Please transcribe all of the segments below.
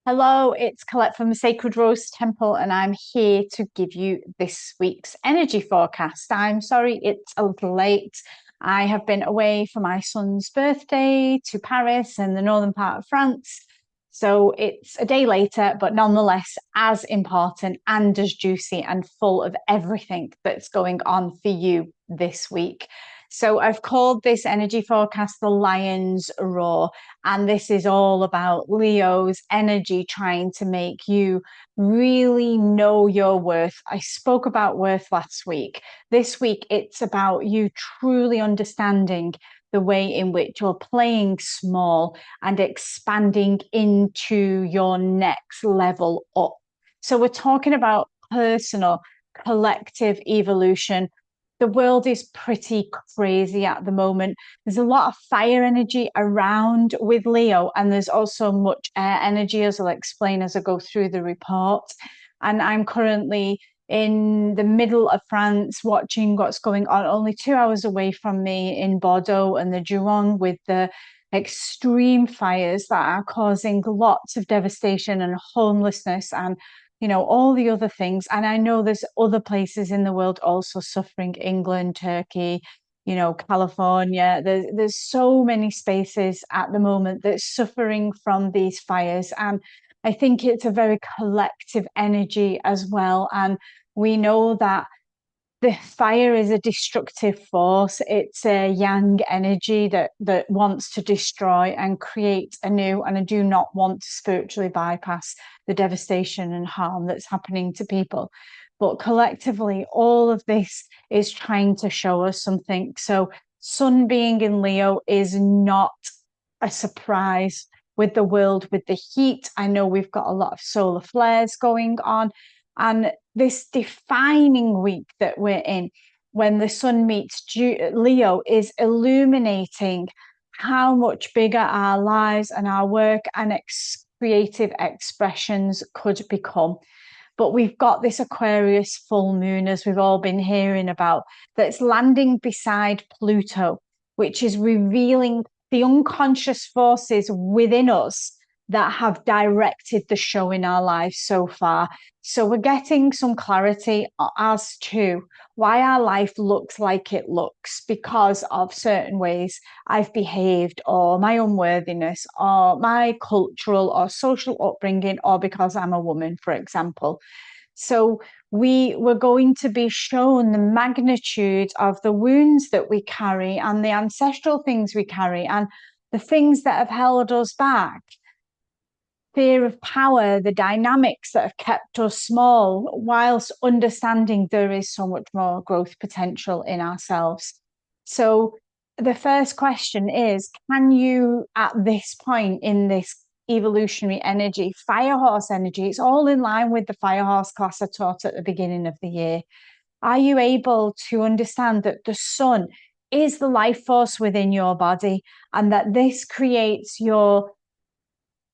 Hello, it's Colette from the Sacred Rose Temple, and I'm here to give you this week's energy forecast. I'm sorry it's a little late. I have been away for my son's birthday to Paris and the northern part of France. So it's a day later, but nonetheless as important and as juicy and full of everything that's going on for you this week. So I've called this energy forecast the Lion's Roar. And this is all about Leo's energy trying to make you really know your worth. I spoke about worth last week. This week, it's about you truly understanding the way in which you're playing small and expanding into your next level up. So, we're talking about personal, collective evolution. The world is pretty crazy at the moment. There's a lot of fire energy around with Leo, and there's also much air energy, as I'll explain as I go through the report. And I'm currently in the middle of France watching what's going on, only 2 hours away from me in Bordeaux and the Gironde, with the extreme fires that are causing lots of devastation and homelessness and all the other things. And I know there's other places in the world also suffering, England, Turkey, California. There's so many spaces at the moment that's suffering from these fires. And I think it's a very collective energy as well. And we know that the fire is a destructive force. It's a yang energy that wants to destroy and create anew. And I do not want to spiritually bypass the devastation and harm that's happening to people. But collectively, all of this is trying to show us something. So, Sun being in Leo is not a surprise with the world, with the heat. I know we've got a lot of solar flares going on. And this defining week that we're in, when the sun meets Leo, is illuminating how much bigger our lives and our work and creative expressions could become. But we've got this Aquarius full moon, as we've all been hearing about, that's landing beside Pluto, which is revealing the unconscious forces within us that have directed the show in our lives so far. So we're getting some clarity as to why our life looks like it looks because of certain ways I've behaved, or my unworthiness, or my cultural or social upbringing, or because I'm a woman, for example. So we were going to be shown the magnitude of the wounds that we carry and the ancestral things we carry and the things that have held us back, fear of power, the dynamics that have kept us small, whilst understanding there is so much more growth potential in ourselves. So, the first question is, can you, at this point in this evolutionary energy, firehorse energy, it's all in line with the firehorse class I taught at the beginning of the year. Are you able to understand that the sun is the life force within your body, and that this creates your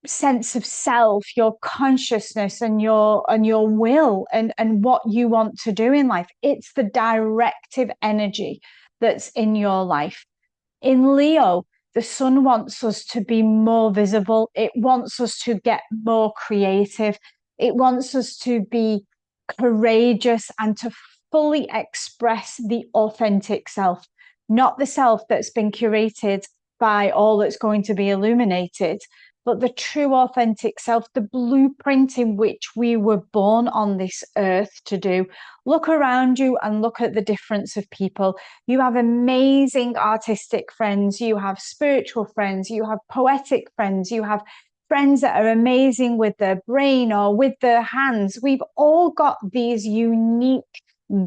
sense of self, your consciousness, and your will, and what you want to do in life? It's the directive energy that's in your life. In Leo, the sun wants us to be more visible. It wants us to get more creative. It wants us to be courageous and to fully express the authentic self, not the self that's been curated by all that's going to be illuminated, but the true authentic self, the blueprint in which we were born on this earth to do. Look around you and look at the difference of people. You have amazing artistic friends, you have spiritual friends, you have poetic friends, you have friends that are amazing with their brain or with their hands. We've all got these unique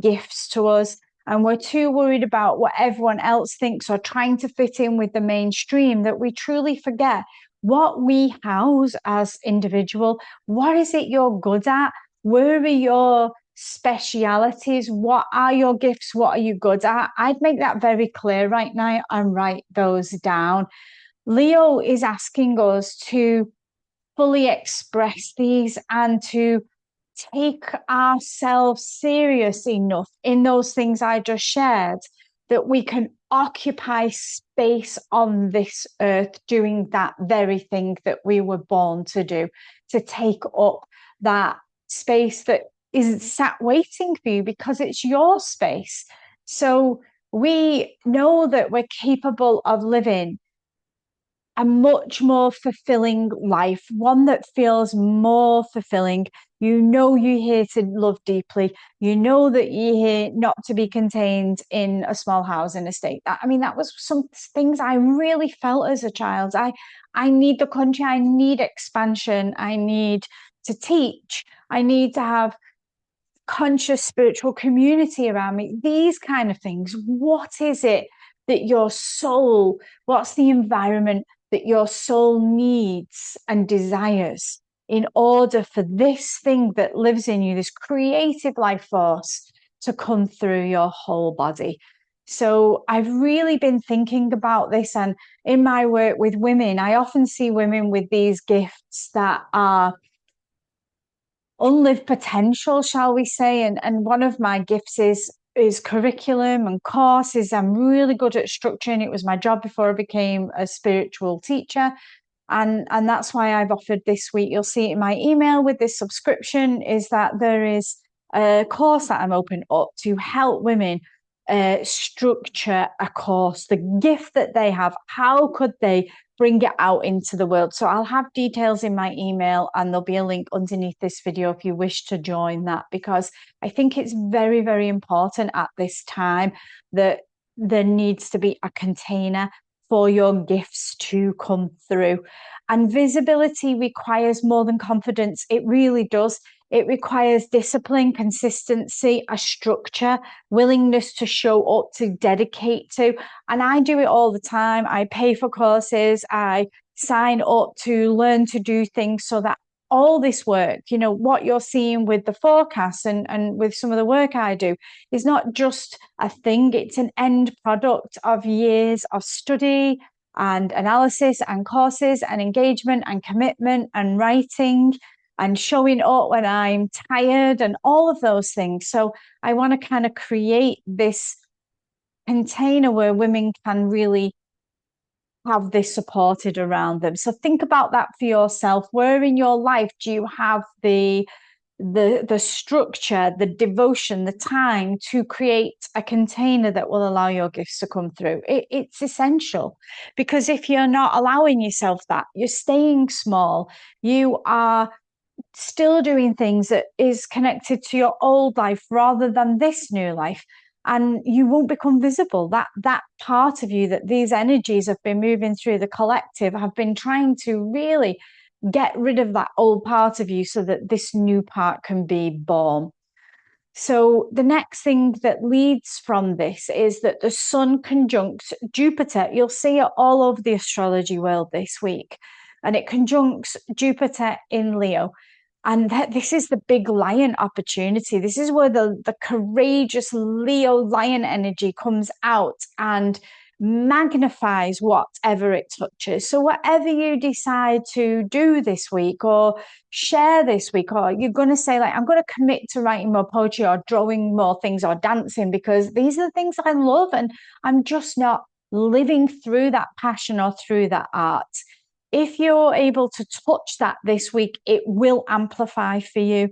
gifts to us, and we're too worried about what everyone else thinks or trying to fit in with the mainstream that we truly forget what we house as individual. What is it you're good at? Where are your specialities? What are your gifts? What are you good at? I'd make that very clear right now and write those down. Leo is asking us to fully express these and to take ourselves serious enough in those things I just shared that we can occupy space on this earth doing that very thing that we were born to do, to take up that space that isn't sat waiting for you because it's your space. So we know that we're capable of living a much more fulfilling life, one that feels more fulfilling. You know you're here to love deeply. You know that you're here not to be contained in a small housing estate. I mean, that was some things I really felt as a child. I need the country. I need expansion. I need to teach. I need to have conscious spiritual community around me. These kind of things. What is it that your soul, what's the environment that your soul needs and desires in order for this thing that lives in you, this creative life force, to come through your whole body? So I've really been thinking about this, and in my work with women, I often see women with these gifts that are unlived potential, shall we say. And one of my gifts is curriculum and courses. I'm really good at structuring. It was my job before I became a spiritual teacher. And that's why I've offered this week, you'll see it in my email with this subscription, is that there is a course that I'm open up to help women structure a course, the gift that they have. How could they bring it out into the world? So I'll have details in my email, and there'll be a link underneath this video if you wish to join that, because I think it's very, very important at this time that there needs to be a container for your gifts to come through. And visibility requires more than confidence. It really does. It requires discipline, consistency, a structure, willingness to show up, to dedicate to. And I do it all the time. I pay for courses. I sign up to learn to do things so that all this work, you know, what you're seeing with the forecasts and with some of the work I do, is not just a thing. It's an end product of years of study and analysis and courses and engagement and commitment and writing and showing up when I'm tired and all of those things. So I want to kind of create this container where women can really have this supported around them. So think about that for yourself. Where in your life do you have the structure, the devotion, the time to create a container that will allow your gifts to come through? It's essential, because if you're not allowing yourself that, you're staying small. You are still doing things that is connected to your old life rather than this new life, and you won't become visible. That part of you, that these energies have been moving through the collective, have been trying to really get rid of that old part of you so that this new part can be born. So the next thing that leads from this is that the sun conjuncts Jupiter. You'll see it all over the astrology world this week, and it conjuncts Jupiter in Leo. And this is the big lion opportunity. This is where the courageous Leo lion energy comes out and magnifies whatever it touches. So whatever you decide to do this week or share this week, or you're going to say, like, I'm going to commit to writing more poetry or drawing more things or dancing because these are the things I love and I'm just not living through that passion or through that art. If you're able to touch that this week, it will amplify for you.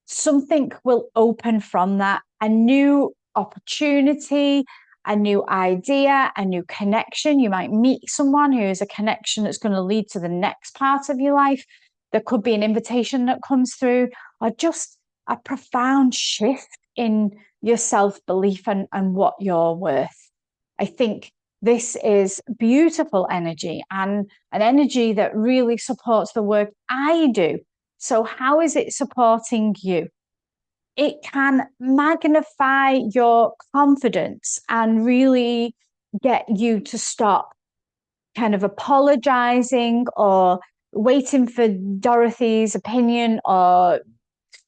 Something will open from that, a new opportunity, a new idea, a new connection. You might meet someone who is a connection that's going to lead to the next part of your life. There could be an invitation that comes through, or just a profound shift in your self-belief and what you're worth. I think this is beautiful energy, and an energy that really supports the work I do. So how is it supporting you? It can magnify your confidence and really get you to stop kind of apologizing or waiting for Dorothy's opinion or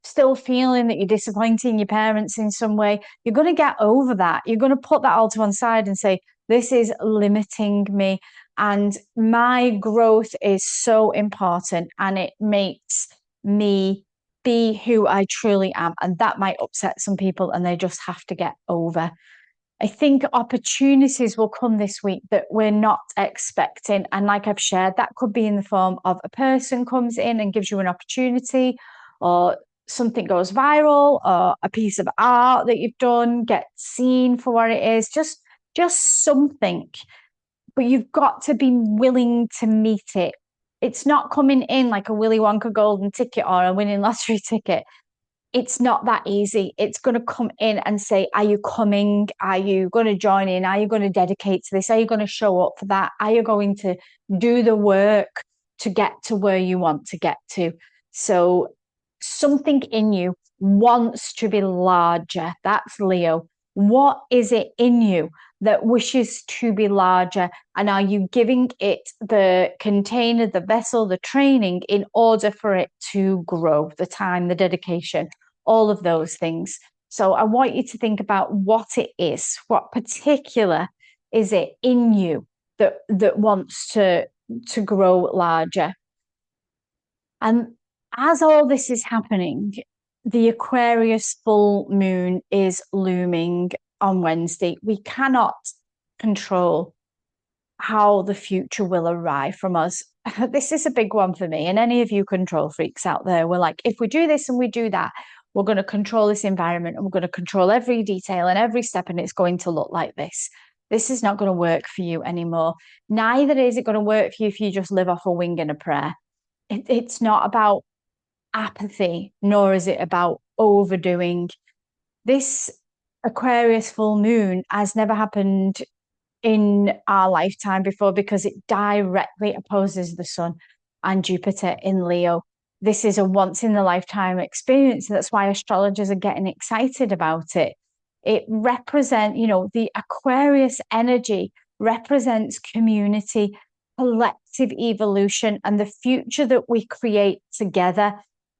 still feeling that you're disappointing your parents in some way. You're going to get over that. You're going to put that all to one side and say, this is limiting me, and my growth is so important, and it makes me be who I truly am. And that might upset some people, and they just have to get over I think opportunities will come this week that we're not expecting. And like I've shared, that could be in the form of a person comes in and gives you an opportunity, or something goes viral, or a piece of art that you've done gets seen for what it is, just something. But you've got to be willing to meet it. It's not coming in like a Willy Wonka golden ticket or a winning lottery ticket. It's not that easy. It's going to come in and say, are you coming? Are you going to join in? Are you going to dedicate to this? Are you going to show up for that? Are you going to do the work to get to where you want to get to? So something in you wants to be larger. That's Leo. What is it in you that wishes to be larger? And are you giving it the container, the vessel, the training in order for it to grow? The time, the dedication, all of those things. So I want you to think about what it is, what particular is it in you that wants to grow larger. And as all this is happening, the Aquarius full moon is looming on Wednesday. We cannot control how the future will arrive from us. This is a big one for me. And any of you control freaks out there, we're like, if we do this and we do that, we're going to control this environment and we're going to control every detail and every step, and it's going to look like this. This is not going to work for you anymore. Neither is it going to work for you if you just live off a wing and a prayer. It's not about apathy, nor is it about overdoing. This Aquarius full moon has never happened in our lifetime before because it directly opposes the sun and Jupiter in Leo. This is a once in a lifetime experience. That's why astrologers are getting excited about it. It represents, the Aquarius energy represents community, collective evolution, and the future that we create together.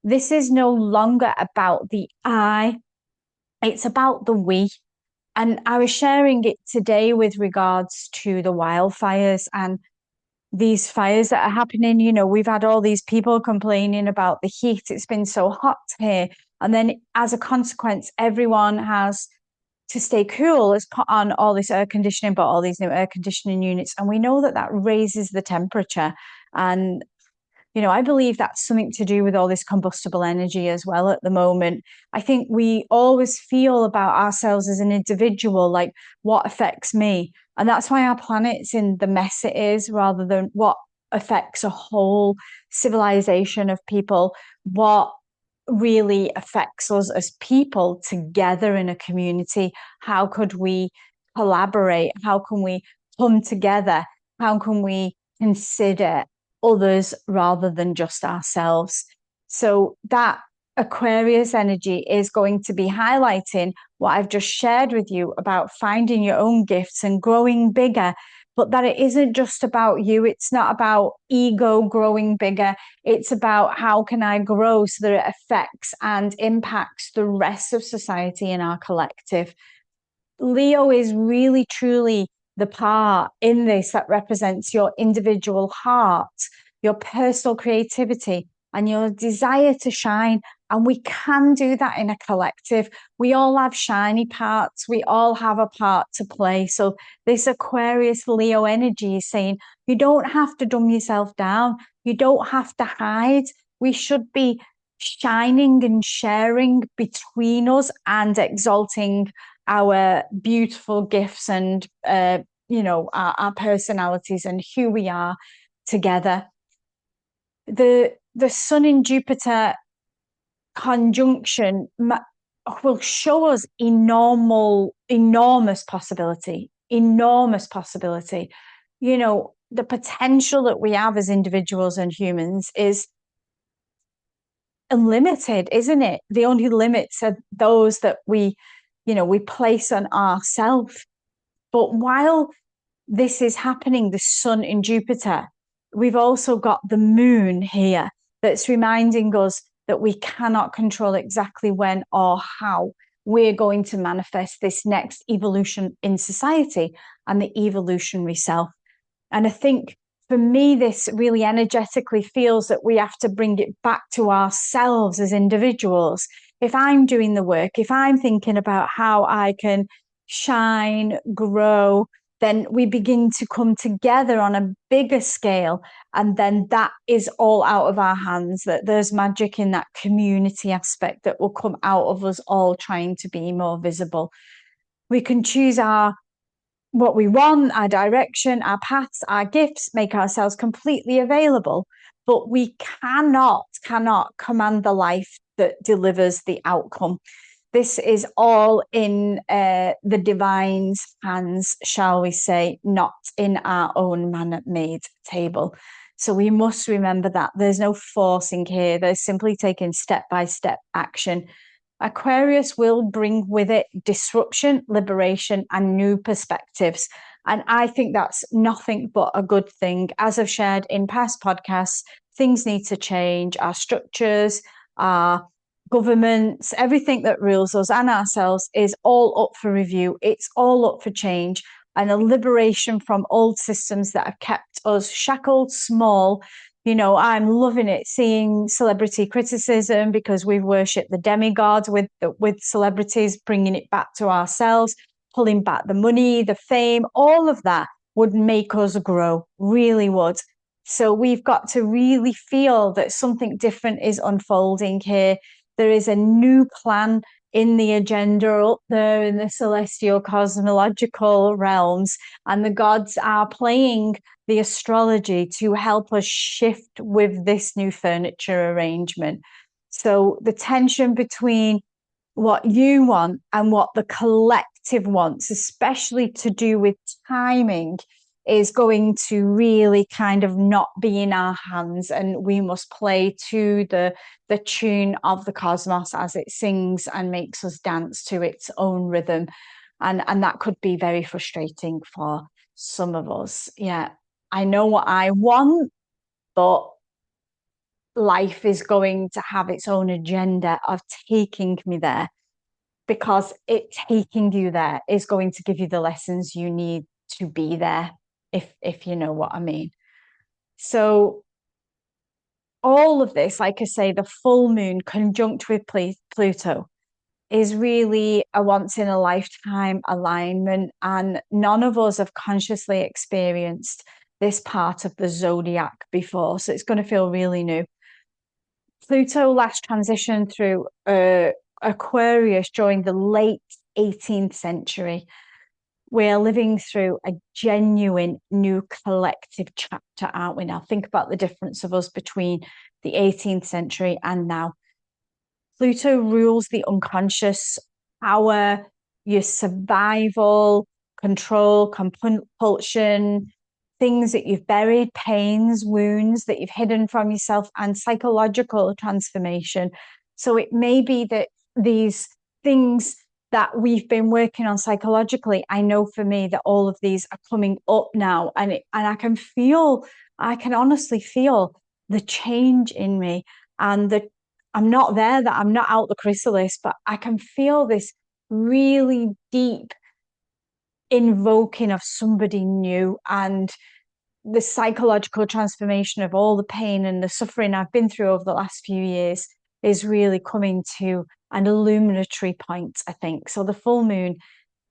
This is no longer about the I, it's about the we. And I was sharing it today with regards to the wildfires and these fires that are happening. We've had all these people complaining about the heat. It's been so hot here. And then as a consequence, everyone has to stay cool, has put on all this air conditioning, bought all these new air conditioning units. And we know that raises the temperature. And I believe that's something to do with all this combustible energy as well at the moment. I think we always feel about ourselves as an individual, like what affects me. And that's why our planet's in the mess it is, rather than what affects a whole civilization of people, what really affects us as people together in a community. How could we collaborate? How can we come together? How can we consider others rather than just ourselves? So that Aquarius energy is going to be highlighting what I've just shared with you about finding your own gifts and growing bigger, but that it isn't just about you. It's not about ego growing bigger. It's about how can I grow so that it affects and impacts the rest of society and our collective. Leo is really, truly the part in this that represents your individual heart, your personal creativity, and your desire to shine. And we can do that in a collective. We all have shiny parts. We all have a part to play. So this Aquarius Leo energy is saying, you don't have to dumb yourself down. You don't have to hide. We should be shining and sharing between us and exalting our beautiful gifts and, our personalities and who we are together. The Sun in Jupiter conjunction will show us enormous possibility. The potential that we have as individuals and humans is unlimited, isn't it? The only limits are those that we place on ourselves. But while this is happening, the Sun in Jupiter, we've also got the moon here that's reminding us that we cannot control exactly when or how we're going to manifest this next evolution in society and the evolutionary self. And I think for me, this really energetically feels that we have to bring it back to ourselves as individuals. If I'm doing the work, if I'm thinking about how I can shine, grow, then we begin to come together on a bigger scale. And then that is all out of our hands, that there's magic in that community aspect that will come out of us all trying to be more visible. We can choose what we want, our direction, our paths, our gifts, make ourselves completely available. But we cannot command the life that delivers the outcome. This is all in the divine's hands, shall we say, not in our own man-made table. So we must remember that there's no forcing here. There's simply taking step-by-step action. Aquarius will bring with it disruption, liberation, and new perspectives. And I think that's nothing but a good thing. As I've shared in past podcasts, things need to change. Our structures, our governments, everything that rules us and ourselves is all up for review. It's all up for change and a liberation from old systems that have kept us shackled, small. You know, I'm loving it seeing celebrity criticism because we've worshipped the demigods with celebrities, bringing it back to ourselves, pulling back the money, the fame, all of that would make us grow, really would. So we've got to really feel that something different is unfolding here. There is a new plan in the agenda up there in the celestial cosmological realms, and the gods are playing the astrology to help us shift with this new furniture arrangement. So the tension between what you want and what the collective wants, especially to do with timing, is going to really kind of not be in our hands, and we must play to the tune of the cosmos as it sings and makes us dance to its own rhythm, and that could be very frustrating for some of us. Yeah, I know what I want, but life is going to have its own agenda of taking me there, because it taking you there is going to give you the lessons you need to be there, if you know what I mean. So all of this, like I say, the full moon conjunct with Pluto is really a once in a lifetime alignment, and none of us have consciously experienced this part of the zodiac before, so it's going to feel really new. Pluto last transitioned through Aquarius during the late 18th century. We're living through a genuine new collective chapter, aren't we now? Think about the difference of us between the 18th century and now. Pluto rules the unconscious, power, your survival, control, compulsion, things that you've buried, pains, wounds that you've hidden from yourself, and psychological transformation. So it may be that these things that we've been working on psychologically, I know for me that all of these are coming up now, and I can honestly feel the change in me, and I'm not there, that I'm not out the chrysalis, but I can feel this really deep invoking of somebody new, and the psychological transformation of all the pain and the suffering I've been through over the last few years is really coming to an illuminatory point, I think. So the full moon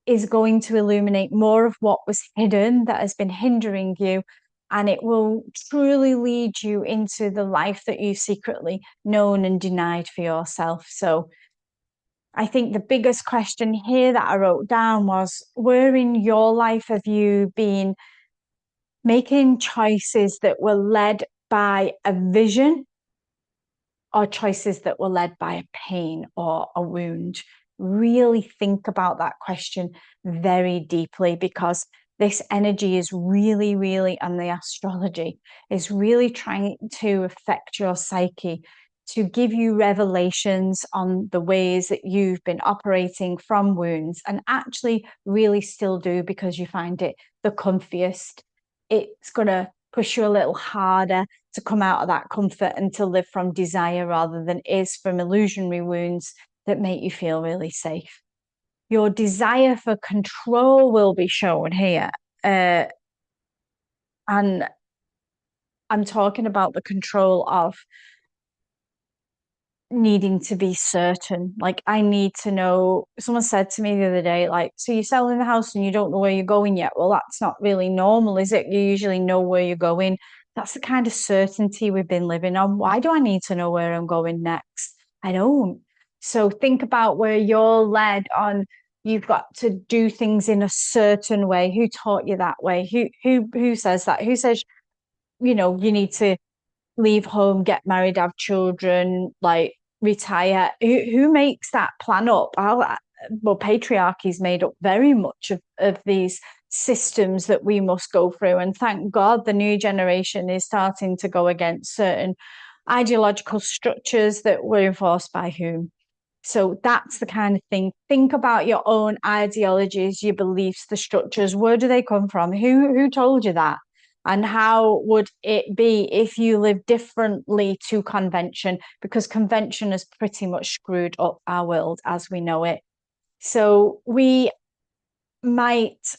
is going to illuminate more of what was hidden that has been hindering you, and it will truly lead you into the life that you've secretly known and denied for yourself. So I think the biggest question here that I wrote down was, where in your life have you been making choices that were led by a vision, or choices that were led by a pain or a wound? Really think about that question very deeply, because this energy is really, really, and the astrology is really trying to affect your psyche, to give you revelations on the ways that you've been operating from wounds, and actually really still do, because you find it the comfiest. It's going to push you a little harder to come out of that comfort and to live from desire rather than is from illusionary wounds that make you feel really safe. Your desire for control will be shown here. And I'm talking about the control of needing to be certain. Like, I need to know. Someone said to me the other day, like, so you're selling the house and you don't know where you're going yet. Well, that's not really normal, is it? You usually know where you're going. That's the kind of certainty we've been living on. Why do I need to know where I'm going next? I don't. So think about where you're led on. You've got to do things in a certain way. Who taught you that way? Who says that? Who says, you need to leave home, get married, have children, like retire? Who makes that plan up? Well, patriarchy is made up very much of these systems that we must go through. And thank God the new generation is starting to go against certain ideological structures that were enforced by whom. So that's the kind of thing. Think about your own ideologies, your beliefs, the structures. Where do they come from? Who told you that? And how would it be if you live differently to convention? Because convention has pretty much screwed up our world as we know it. So we might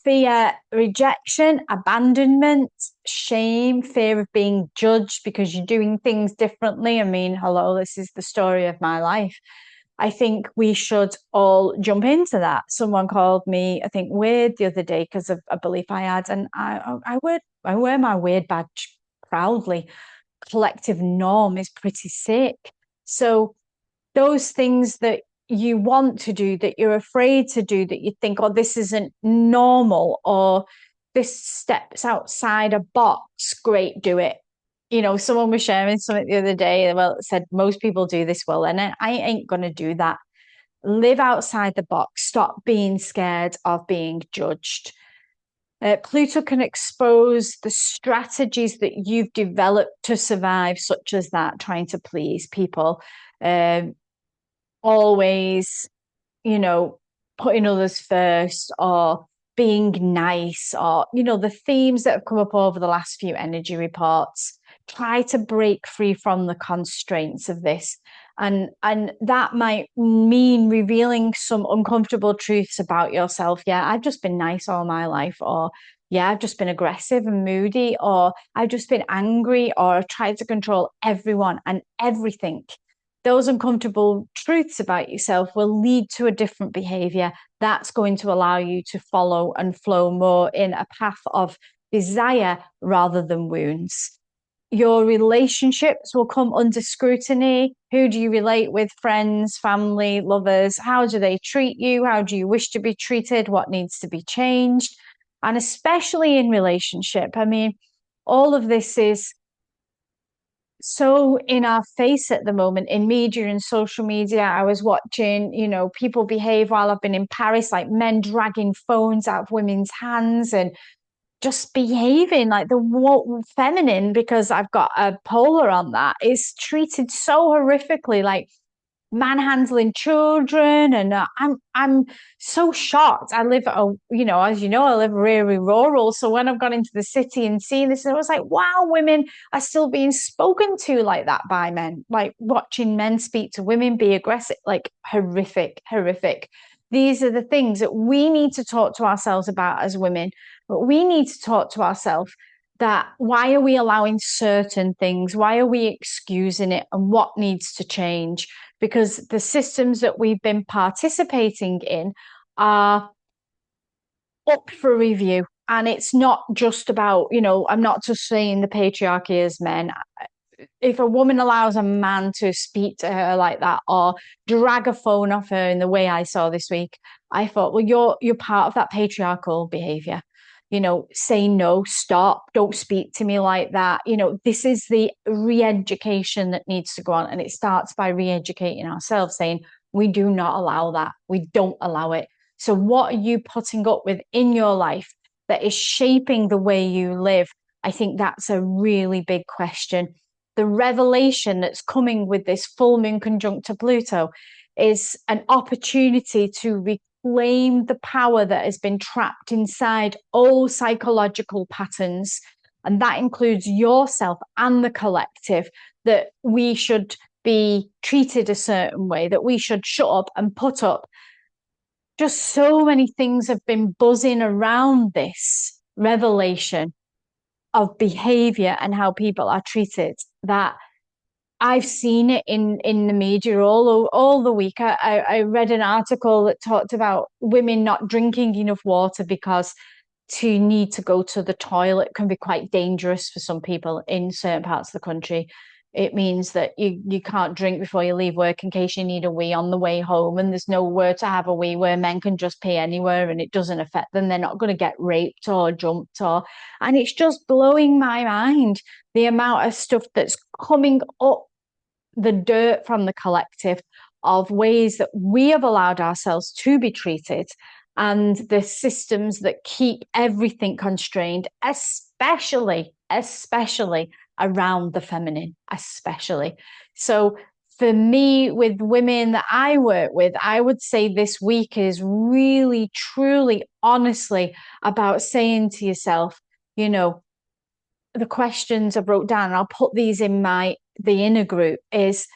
fear rejection, abandonment, shame, fear of being judged because you're doing things differently. I mean, hello, this is the story of my life. I think we should all jump into that. Someone called me, I think, weird the other day because of a belief I had, and I wear my weird badge proudly. Collective norm is pretty sick. So those things that you want to do, that you're afraid to do, that you think, oh, this isn't normal, or this steps outside a box, great, do it. Someone was sharing something the other day. Well, it said most people do this well, and I ain't going to do that. Live outside the box. Stop being scared of being judged. Pluto can expose the strategies that you've developed to survive, such as that, trying to please people. Always, putting others first, or being nice, or, the themes that have come up over the last few energy reports. Try to break free from the constraints of this. And that might mean revealing some uncomfortable truths about yourself. Yeah, I've just been nice all my life, or yeah, I've just been aggressive and moody, or I've just been angry, or I've tried to control everyone and everything. Those uncomfortable truths about yourself will lead to a different behavior that's going to allow you to follow and flow more in a path of desire rather than wounds. Your relationships will come under scrutiny. Who do you relate with? Friends, family, lovers? How do they treat you? How do you wish to be treated? What needs to be changed? And especially in relationship, I mean, all of this is so in our face at the moment in media and social media. I was watching, people behave while I've been in Paris, like men dragging phones out of women's hands and just behaving like the feminine, because I've got a polar on that, is treated so horrifically, like manhandling children. And I'm so shocked. I live as you know, I live really rural, so when I've gone into the city and seen this, I was like, wow, women are still being spoken to like that by men. Like watching men speak to women, be aggressive, like horrific. These are the things that we need to talk to ourselves about as women. But we need to talk to ourselves that, why are we allowing certain things? Why are we excusing it? And what needs to change? Because the systems that we've been participating in are up for review. And it's not just about, I'm not just saying the patriarchy is men. If a woman allows a man to speak to her like that, or drag a phone off her in the way I saw this week, I thought, well, you're part of that patriarchal behavior. Say no, stop, don't speak to me like that. This is the re-education that needs to go on. And it starts by re-educating ourselves, saying, we do not allow that. We don't allow it. So what are you putting up with in your life that is shaping the way you live? I think that's a really big question. The revelation that's coming with this full moon conjunct to Pluto is an opportunity to reclaim the power that has been trapped inside all psychological patterns. And that includes yourself and the collective, that we should be treated a certain way, that we should shut up and put up. Just so many things have been buzzing around this revelation of behavior and how people are treated, that I've seen it in the media all the week. I read an article that talked about women not drinking enough water because to need to go to the toilet can be quite dangerous for some people in certain parts of the country. It means that you can't drink before you leave work in case you need a wee on the way home, and there's nowhere to have a wee where men can just pee anywhere and it doesn't affect them. They're not going to get raped or jumped and it's just blowing my mind the amount of stuff that's coming up the dirt from the collective of ways that we have allowed ourselves to be treated and the systems that keep everything constrained, especially around the feminine, especially. So for me, with women that I work with, I would say this week is really, truly, honestly about saying to yourself, you know, the questions I wrote down, and I'll put these in the inner group, is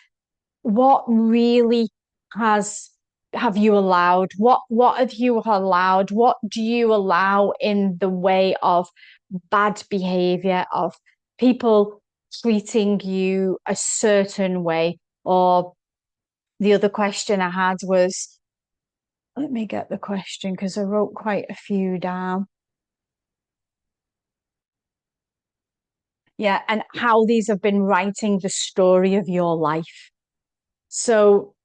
what really have you allowed? What have you allowed? What do you allow in the way of bad behavior, of people treating you a certain way? Or the other question I had was, let me get the question because I wrote quite a few down. Yeah, and how these have been writing the story of your life. So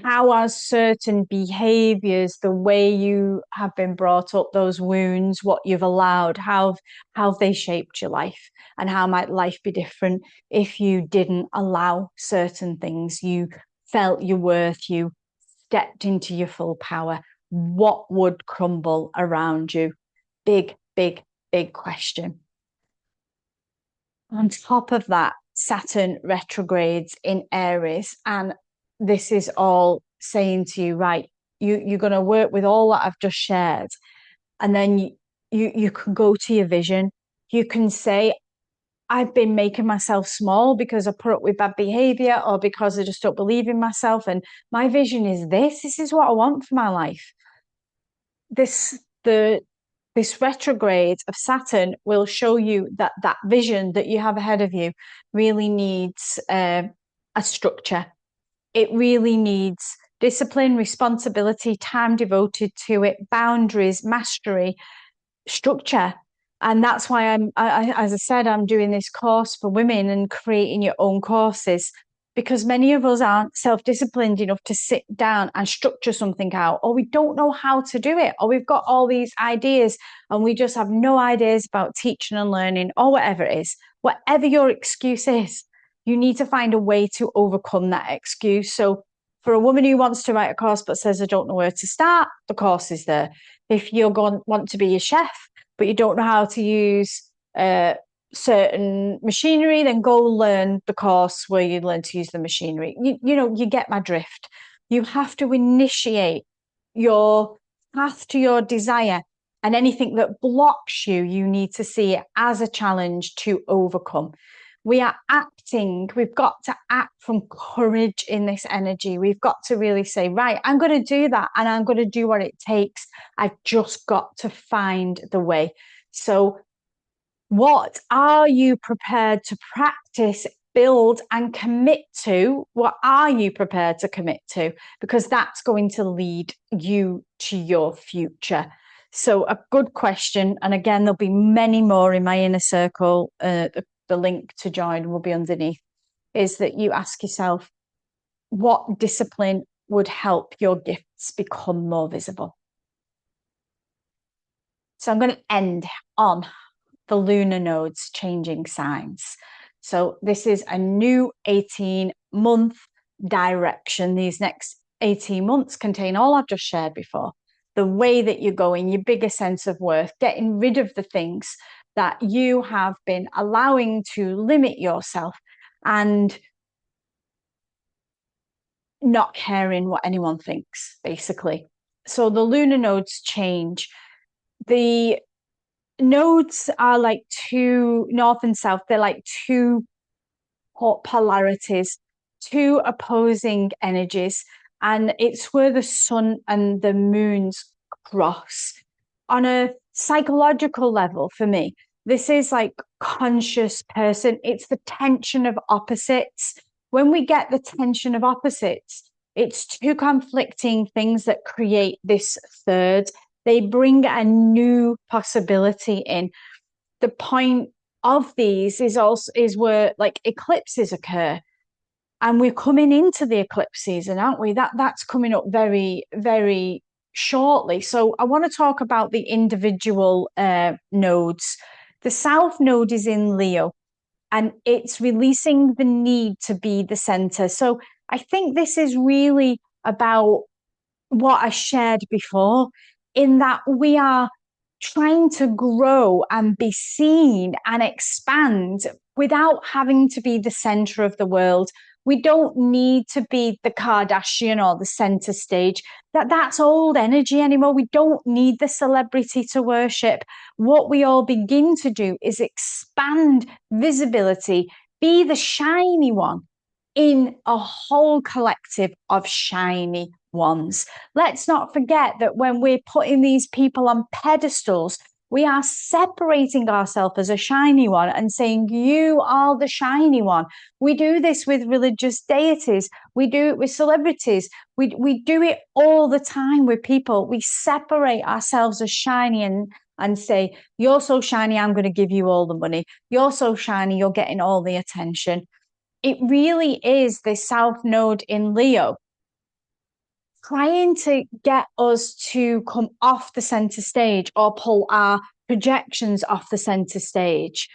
how are certain behaviors, the way you have been brought up, those wounds, what you've allowed, how have they shaped your life? And how might life be different if you didn't allow certain things? You felt your worth, you stepped into your full power. What would crumble around you? Big, big, big question. On top of that, Saturn retrogrades in Aries, and this is all saying to you, right, you're going to work with all that I've just shared, and then you can go to your vision. You can say, I've been making myself small because I put up with bad behavior or because I just don't believe in myself, and my vision is this. This is what I want for my life. This retrograde of Saturn will show you that that vision that you have ahead of you really needs a structure. It really needs discipline, responsibility, time devoted to it, boundaries, mastery, structure. And that's why as I said, I'm doing this course for women and creating your own courses, because many of us aren't self-disciplined enough to sit down and structure something out, or we don't know how to do it, or we've got all these ideas and we just have no ideas about teaching and learning, or whatever it is. Whatever your excuse is, you need to find a way to overcome that excuse. So for a woman who wants to write a course but says, I don't know where to start, the course is there. If you're going want to be a chef, but you don't know how to use certain machinery, then go learn the course where you learn to use the machinery. You get my drift. You have to initiate your path to your desire, and anything that blocks you, you need to see it as a challenge to overcome. We are acting, we've got to act from courage in this energy. We've got to really say, right, I'm going to do that and I'm going to do what it takes. I've just got to find the way. So what are you prepared to practice, build, and commit to? What are you prepared to commit to? Because that's going to lead you to your future. So a good question. And again, there'll be many more in my inner circle. The link to join will be underneath, is that you ask yourself, what discipline would help your gifts become more visible? So I'm going to end on the lunar nodes changing signs. So this is a new 18-month direction. These next 18 months contain all I've just shared before. The way that you're going, your bigger sense of worth, getting rid of the things that you have been allowing to limit yourself, and not caring what anyone thinks, basically. So the lunar nodes change. The nodes are like two, north and south, they're like two polarities, two opposing energies, and it's where the sun and the moons cross. On a psychological level, for me, This is like conscious person. It's the tension of opposites. When we get the tension of opposites, it's two conflicting things that create this third. They bring a new possibility in. The point of these is where like eclipses occur, and we're coming into the eclipse season, aren't we? That's coming up very, very shortly. So I want to talk about the individual nodes. The South Node is in Leo, and it's releasing the need to be the center. So I think this is really about what I shared before, in that we are trying to grow and be seen and expand without having to be the center of the world. We don't need to be the Kardashian or the center stage. That's old energy anymore. We don't need the celebrity to worship. What we all begin to do is expand visibility, be the shiny one in a whole collective of shiny ones. Let's not forget that when we're putting these people on pedestals, we are separating ourselves as a shiny one and saying, you are the shiny one. We do this with religious deities. We do it with celebrities. We do it all the time with people. We separate ourselves as shiny and say, you're so shiny, I'm going to give you all the money. You're so shiny, you're getting all the attention. It really is the South Node in Leo trying to get us to come off the center stage or pull our projections off the center stage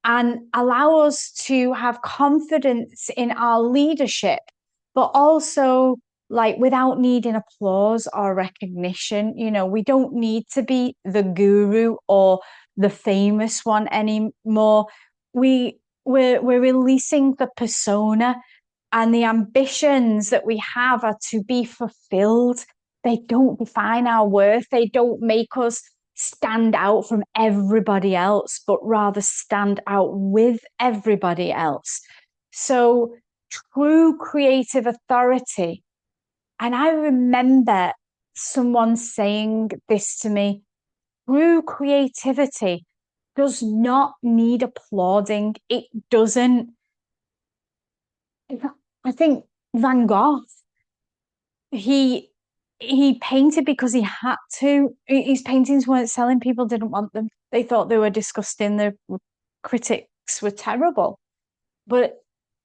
and allow us to have confidence in our leadership, but also like without needing applause or recognition. You know, we don't need to be the guru or the famous one anymore. We're releasing the persona, and the ambitions that we have are to be fulfilled. They don't define our worth. They don't make us stand out from everybody else, but rather stand out with everybody else. So true creative authority. And I remember someone saying this to me, true creativity does not need applauding. It doesn't. I think Van Gogh, he painted because he had to. His paintings weren't selling. People didn't want them. They thought they were disgusting. The critics were terrible. But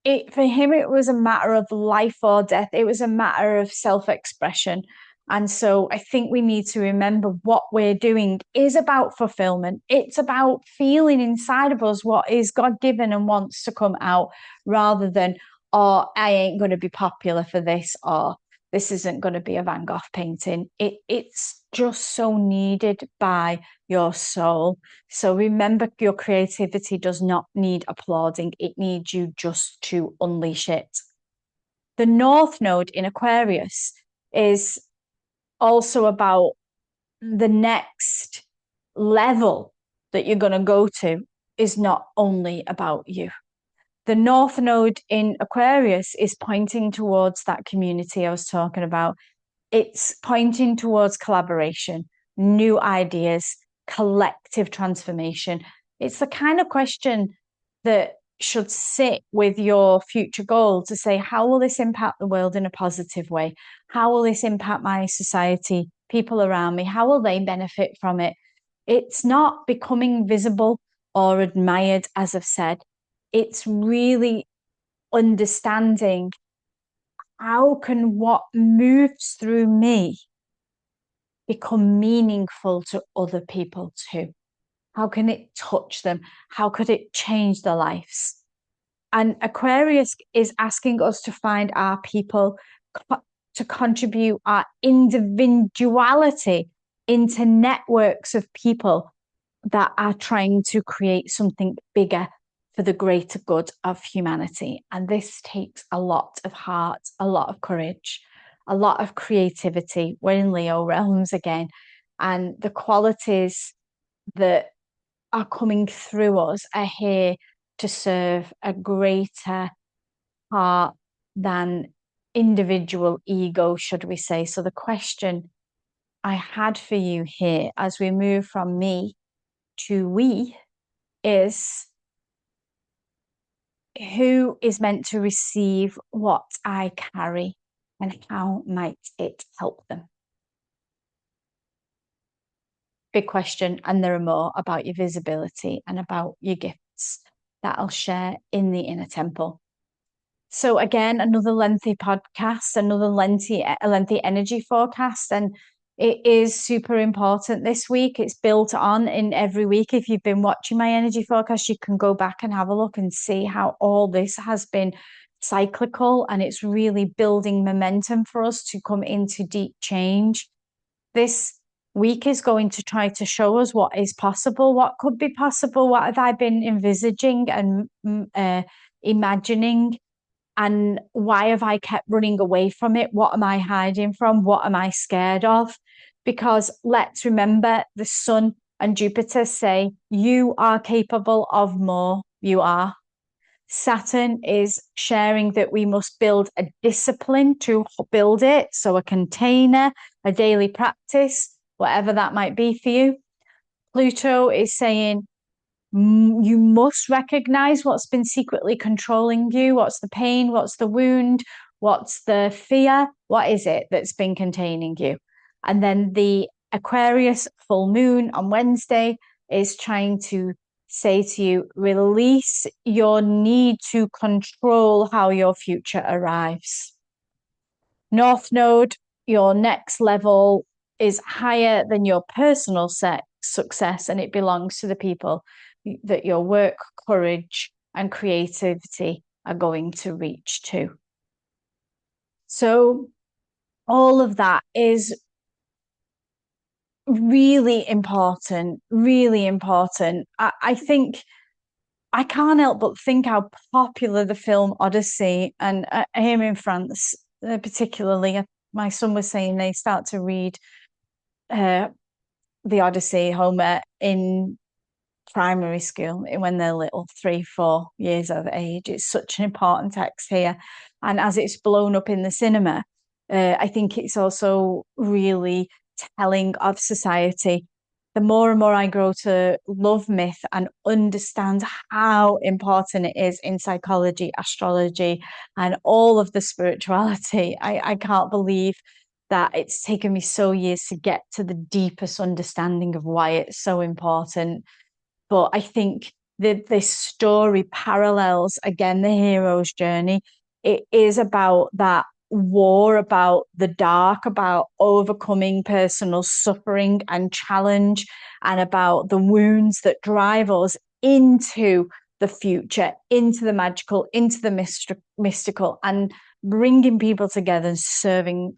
for him, it was a matter of life or death. It was a matter of self-expression. And so I think we need to remember what we're doing is about fulfillment. It's about feeling inside of us what is God-given and wants to come out, rather than, oh, I ain't going to be popular for this, or this isn't going to be a Van Gogh painting. It's just so needed by your soul. So remember, your creativity does not need applauding. It needs you just to unleash it. The North Node in Aquarius is also about the next level that you're going to go to is not only about you. The North Node in Aquarius is pointing towards that community I was talking about. It's pointing towards collaboration, new ideas, collective transformation. It's the kind of question that should sit with your future goal to say, how will this impact the world in a positive way? How will this impact my society, people around me? How will they benefit from it? It's not becoming visible or admired, as I've said. It's really understanding, how can what moves through me become meaningful to other people too? How can it touch them? How could it change their lives? And Aquarius is asking us to find our people, to contribute our individuality into networks of people that are trying to create something bigger for the greater good of humanity. And this takes a lot of heart, a lot of courage, a lot of creativity. We're in Leo realms again, and the qualities that are coming through us are here to serve a greater heart than individual ego, should we say. So the question I had for you here as we move from me to we is who is meant to receive what I carry and how might it help them? Big question. And there are more about your visibility and about your gifts that I'll share in the inner temple. So again, another lengthy podcast, another lengthy energy forecast. And it is super important this week. It's built on in every week. If you've been watching my energy forecast, you can go back and have a look and see how all this has been cyclical, and it's really building momentum for us to come into deep change. This week is going to try to show us what is possible, what could be possible, what have I been envisaging and imagining, and why have I kept running away from it? What am I hiding from? What am I scared of? Because let's remember, the sun and Jupiter say you are capable of more. You are. Saturn is sharing that we must build a discipline to build it. So a container, a daily practice, whatever that might be for you. Pluto is saying you must recognize what's been secretly controlling you. What's the pain? What's the wound? What's the fear? What is it that's been containing you? And then the Aquarius full moon on Wednesday is trying to say to you, release your need to control how your future arrives. North Node, your next level is higher than your personal success, and it belongs to the people that your work, courage, and creativity are going to reach to. So all of that is really important, really important. I think I can't help but think how popular the film Odyssey, and here in France, particularly, my son was saying they start to read the Odyssey, Homer, in primary school when they're little, 3-4 years of age. It's such an important text here. And as it's blown up in the cinema, I think it's also really telling of society. The more and more I grow to love myth and understand how important it is in psychology, astrology, and all of the spirituality, I can't believe that it's taken me so years to get to the deepest understanding of why it's so important. But I think that this story parallels, again, the hero's journey. It is about that war, about the dark, about overcoming personal suffering and challenge, and about the wounds that drive us into the future, into the magical, into the mystical, and bringing people together and serving.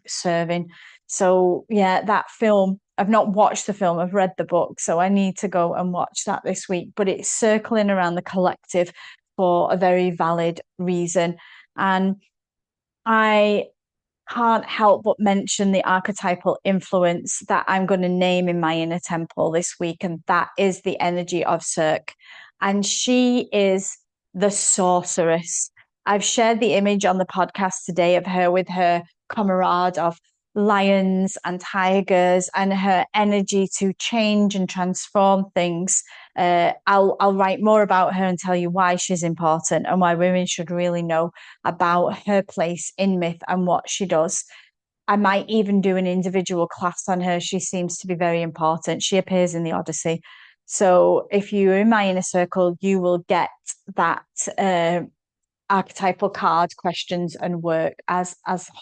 So yeah, that film, I've not watched the film, I've read the book, so I need to go and watch that this week. But it's circling around the collective for a very valid reason. And I can't help but mention the archetypal influence that I'm going to name in my inner temple this week, and that is the energy of Circe. And she is the sorceress. I've shared the image on the podcast today of her with her comrade of lions and tigers, and her energy to change and transform things. I'll write more about her and tell you why she's important and why women should really know about her place in myth and what she does. I might even do an individual class on her. She seems to be very important. She appears in the Odyssey. So if you're in my inner circle, you will get that archetypal card questions and work as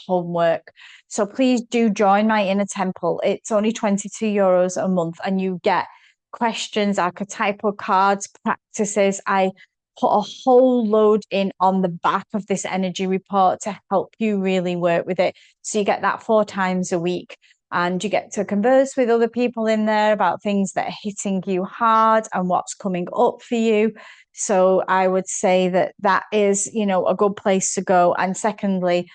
homework. So please do join my inner temple. It's only €22 a month, and you get questions, archetypal cards, practices. I put a whole load in on the back of this energy report to help you really work with it. So you get that 4 times a week, and you get to converse with other people in there about things that are hitting you hard and what's coming up for you. So I would say that is, a good place to go. And secondly,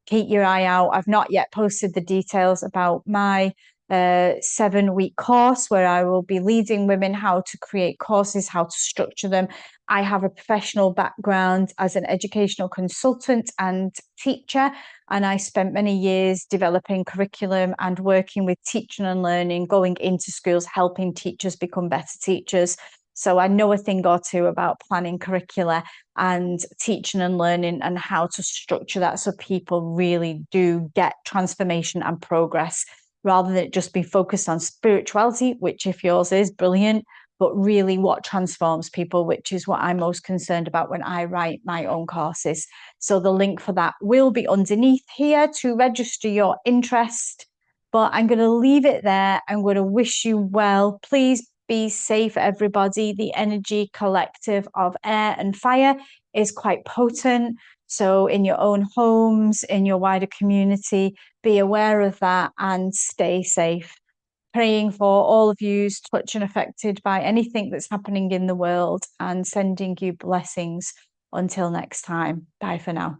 keep your eye out. I've not yet posted the details about my 7-week course where I will be leading women how to create courses, how to structure them. I have a professional background as an educational consultant and teacher, and I spent many years developing curriculum and working with teaching and learning, going into schools, helping teachers become better teachers. So I know a thing or two about planning curricula and teaching and learning and how to structure that so people really do get transformation and progress rather than it just be focused on spirituality, which if yours is brilliant, but really what transforms people, which is what I'm most concerned about when I write my own courses. So the link for that will be underneath here to register your interest. But I'm going to leave it there. I'm going to wish you well. Please be safe, everybody. The energy collective of air and fire is quite potent. So in your own homes, in your wider community, be aware of that and stay safe. Praying for all of you touched and affected by anything that's happening in the world and sending you blessings. Until next time. Bye for now.